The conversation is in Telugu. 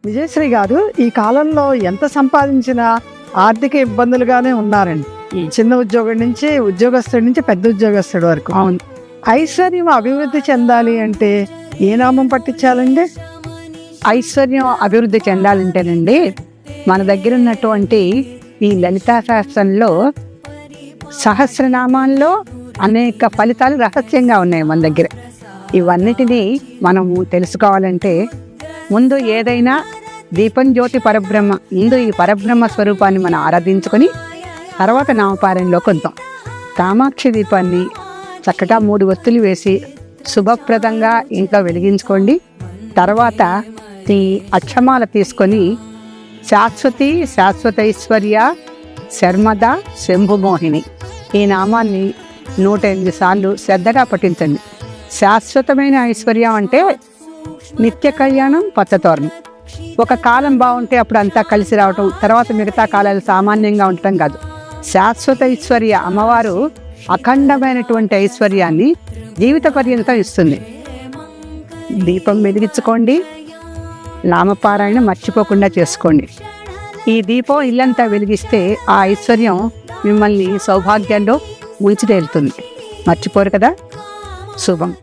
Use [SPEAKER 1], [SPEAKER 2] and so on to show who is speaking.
[SPEAKER 1] విజయశ్రీ గారు ఈ కాలంలో ఎంత సంపాదించినా ఆర్థిక ఇబ్బందులుగానే ఉన్నారండి. చిన్న ఉద్యోగం నుంచి ఉద్యోగస్తుడి నుంచి పెద్ద ఉద్యోగస్తుడి వరకు.
[SPEAKER 2] అవును.
[SPEAKER 1] ఐశ్వర్యం అభివృద్ధి చెందాలి అంటే ఏ నామం పట్టించాలండి?
[SPEAKER 2] ఐశ్వర్యం అభివృద్ధి చెందాలంటేనండి మన దగ్గర ఉన్నటువంటి ఈ లలితా శాస్త్రంలో సహస్రనామాల్లో అనేక ఫలితాలు రహస్యంగా ఉన్నాయి మన దగ్గర. ఇవన్నిటినీ మనము తెలుసుకోవాలంటే ముందు ఏదైనా దీపం జ్యోతి పరబ్రహ్మ, ముందు ఈ పరబ్రహ్మ స్వరూపాన్ని మనం ఆరాధించుకొని తర్వాత నామపారాయణలోకి వద్దాం. కామాక్షి దీపాన్ని చక్కగా 3 ఒత్తులు వేసి శుభప్రదంగా ఇంట్లో వెలిగించుకోండి. తర్వాత ఈ అక్షమాల తీసుకొని శాశ్వతి శాశ్వతైశ్వర్య శర్మద శంభుమోహిని ఈ నామాన్ని 108 సార్లు శ్రద్ధగా పఠించండి. శాశ్వతమైన ఐశ్వర్యం అంటే నిత్య కళ్యాణం పచ్చతోరణం. ఒక కాలం బాగుంటే అప్పుడు అంతా కలిసి రావటం, తర్వాత మిగతా కాలాలు సామాన్యంగా ఉండటం కాదు. శాశ్వత ఐశ్వర్య అమ్మవారు అఖండమైనటువంటి ఐశ్వర్యాన్ని జీవిత పర్యంతం ఇస్తుంది. దీపం వెలిగించుకోండి, నామపారాయణ మర్చిపోకుండా చేసుకోండి. ఈ దీపం ఇల్లంతా వెలిగిస్తే ఆ ఐశ్వర్యం మిమ్మల్ని సౌభాగ్యంలో ముంచి తేలుతుంది. మర్చిపోరు కదా. శుభం.